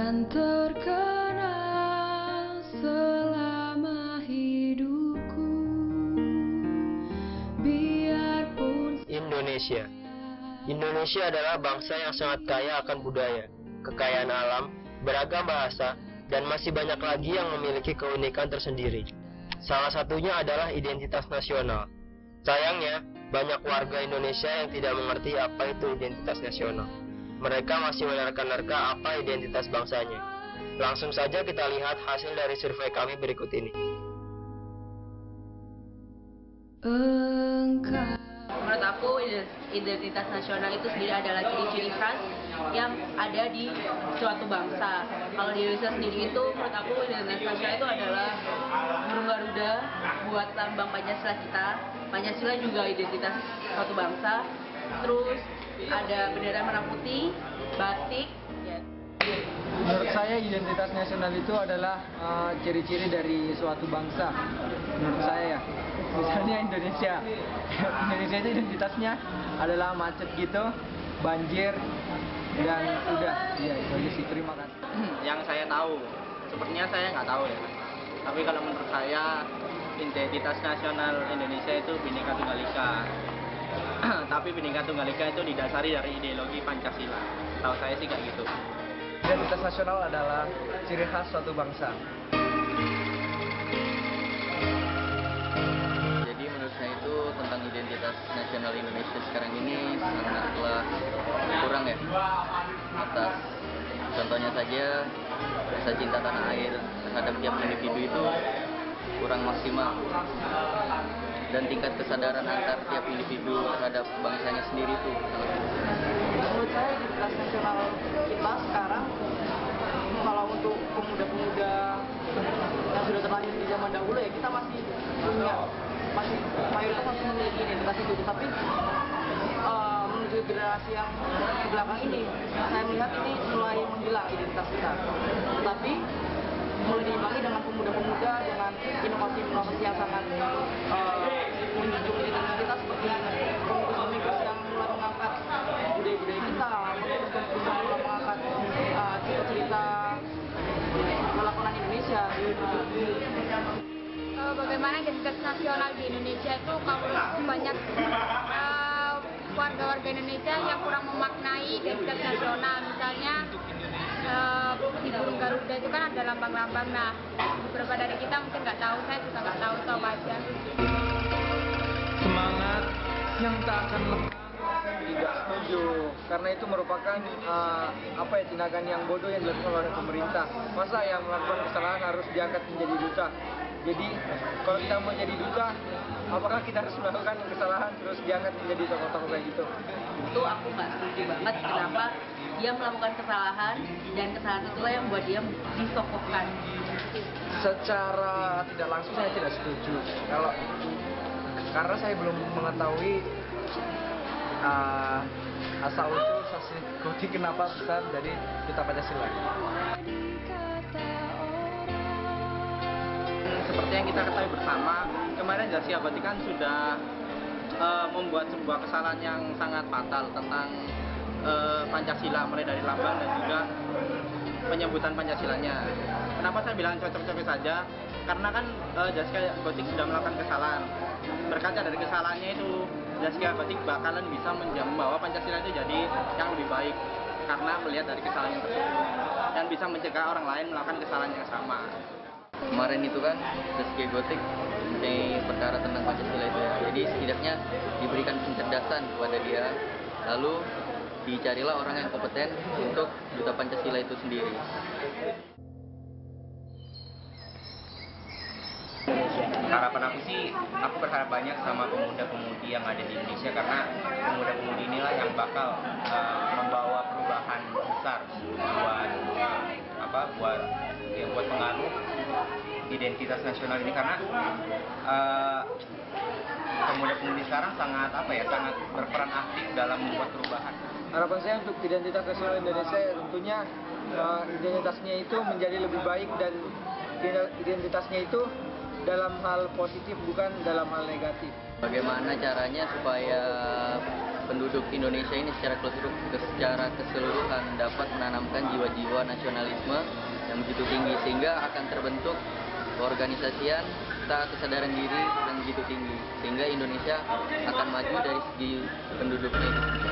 Kan terkenal selama hidupku, biarpun Indonesia. Indonesia adalah bangsa yang sangat kaya akan budaya, kekayaan alam, beragam bahasa, dan masih banyak lagi yang memiliki keunikan tersendiri. Salah satunya adalah identitas nasional. Sayangnya, banyak warga Indonesia yang tidak mengerti apa itu identitas nasional. Mereka masih menerka-nerka apa identitas bangsanya. Langsung saja kita lihat hasil dari survei kami berikut ini. Menurut aku, identitas nasional itu sendiri adalah ciri-ciri khas yang ada di suatu bangsa. Kalau di Indonesia sendiri itu, menurut aku identitas nasional itu adalah burung Garuda buat lambang Pancasila kita. Pancasila juga identitas suatu bangsa. Terus ada bendera merah putih, batik. Ya. Menurut saya identitas nasional itu adalah ciri-ciri dari suatu bangsa. Menurut saya ya, misalnya Indonesia. Indonesia itu identitasnya adalah macet gitu, banjir, dan udah. Ya itu aja sih, terima kasih. Yang saya tahu, sepertinya saya nggak tahu ya. Tapi kalau menurut saya identitas nasional Indonesia itu Bhinneka Tunggal Ika. Tapi Bhinneka Tunggal Ika itu didasari dari ideologi Pancasila. Tahu saya sih kayak gitu. Identitas nasional adalah ciri khas suatu bangsa. Jadi menurut saya itu tentang identitas nasional Indonesia sekarang ini sangatlah kurang ya. Atas contohnya saja rasa cinta tanah air terhadap tiap individu itu kurang maksimal. Dan tingkat kesadaran antar tiap individu terhadap bangsanya sendiri itu sangat kecil. Menurut saya identitas nasional kita sekarang, kalau untuk pemuda-pemuda yang sudah terlahir di zaman dahulu ya, kita masih mayoritas masih memiliki identitas itu. Tapi menuju generasi yang ke belakang ini, saya melihat ini mulai menghilang identitas kita. Tetapi mulai diimbangi dengan pemuda-pemuda dengan inovasi-inovasi yang sangat menjunjung identitas kita, seperti komikus-komikus yang mulai mengangkat budaya-budaya kita, komikus-komikus yang mulai mengangkat cerita-cerita lelakonan Indonesia. Bagaimana identitas nasional di Indonesia itu, kalau banyak warga-warga Indonesia yang kurang memaknai identitas nasional. Misalnya di burung Garuda itu kan ada lambang-lambang. Nah, beberapa dari kita mungkin nggak tahu, saya juga nggak tahu aja. Semangat yang tak akan lekang, tidak setuju, karena itu merupakan tindakan yang bodoh yang dilakukan oleh pemerintah. Masa yang melakukan kesalahan harus diangkat menjadi duta? Jadi kalau kita mau jadi duta, apakah kita harus melakukan kesalahan terus diangkat menjadi tokoh-tokoh kayak gitu? Itu aku nggak setuju banget. Kenapa dia melakukan kesalahan, dan kesalahan itulah yang buat dia ditokohkan. Secara tidak langsung saya tidak setuju. Karena saya belum mengetahui asal usul Sasi Gotik kenapa bisa dari duta Pancasila. Seperti yang kita ketahui bersama, kemarin Zaskia Gotik kan sudah membuat sebuah kesalahan yang sangat fatal tentang Pancasila, mulai dari lambang dan juga penyebutan Pancasilanya. Kenapa saya bilang cocok-cocok saja? Karena kan Zaskia Gotik sudah melakukan kesalahan. Berkaca dari kesalahannya itu, Zaskia Gotik bakalan bisa menjamin bahwa Pancasila itu jadi yang lebih baik karena melihat dari kesalahan tersebut, dan bisa mencegah orang lain melakukan kesalahan yang sama. Kemarin itu kan Zaskia Gotik mempunyai perkara tentang Pancasila itu ya. Jadi setidaknya diberikan pencerdasan kepada dia, lalu dicarilah orang yang kompeten untuk duta Pancasila itu sendiri. Harapan aku sih, aku berharap banyak sama pemuda-pemudi yang ada di Indonesia, karena pemuda-pemudi inilah yang bakal membawa perubahan besar buat pengaruh identitas nasional ini, karena pemuda-pemudi sekarang sangat berperan aktif dalam membuat perubahan. Harapan saya untuk identitas nasional Indonesia tentunya identitasnya itu menjadi lebih baik, dan identitasnya itu dalam hal positif bukan dalam hal negatif. Bagaimana caranya supaya untuk Indonesia ini secara keseluruhan dapat menanamkan jiwa-jiwa nasionalisme yang begitu tinggi, sehingga akan terbentuk keorganisasian serta kesadaran diri yang begitu tinggi, sehingga Indonesia akan maju dari segi penduduknya itu sendiri.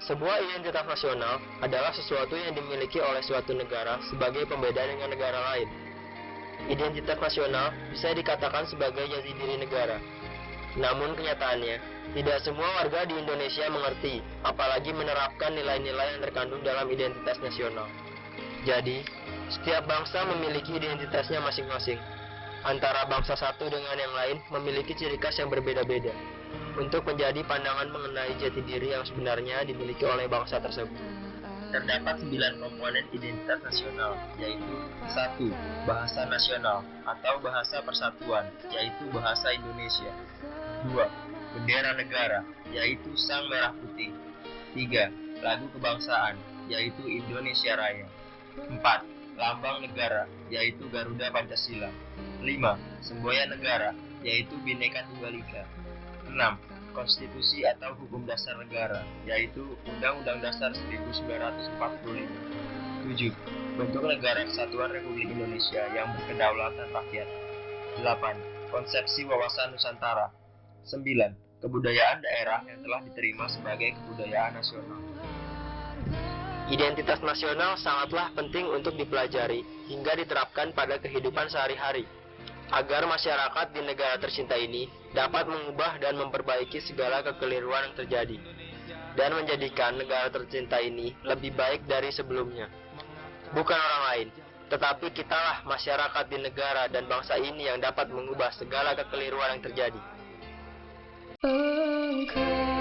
Sebuah identitas nasional adalah sesuatu yang dimiliki oleh suatu negara sebagai pembeda dengan negara lain. Identitas nasional bisa dikatakan sebagai jati diri negara. Namun kenyataannya, tidak semua warga di Indonesia mengerti, apalagi menerapkan nilai-nilai yang terkandung dalam identitas nasional. Jadi, setiap bangsa memiliki identitasnya masing-masing. Antara bangsa satu dengan yang lain memiliki ciri khas yang berbeda-beda, untuk menjadi pandangan mengenai jati diri yang sebenarnya dimiliki oleh bangsa tersebut. Terdapat 9 komponen identitas nasional, yaitu 1. Bahasa nasional atau bahasa persatuan, yaitu bahasa Indonesia. 2. Bendera negara, yaitu sang merah putih. 3. Lagu kebangsaan, yaitu Indonesia Raya. 4. Lambang negara, yaitu Garuda Pancasila. 5. Semboyan negara, yaitu Bhinneka Tunggal Ika. 6. Konstitusi atau hukum dasar negara, yaitu Undang-Undang Dasar 1945. 7. Bentuk Negara Kesatuan Republik Indonesia yang berkedaulatan rakyat. 8. Konsepsi wawasan Nusantara. 9. Kebudayaan daerah yang telah diterima sebagai kebudayaan nasional. Identitas nasional sangatlah penting untuk dipelajari hingga diterapkan pada kehidupan sehari-hari, agar masyarakat di negara tercinta ini dapat mengubah dan memperbaiki segala kekeliruan yang terjadi, dan menjadikan negara tercinta ini lebih baik dari sebelumnya. Bukan orang lain, tetapi kitalah masyarakat di negara dan bangsa ini yang dapat mengubah segala kekeliruan yang terjadi. Engkau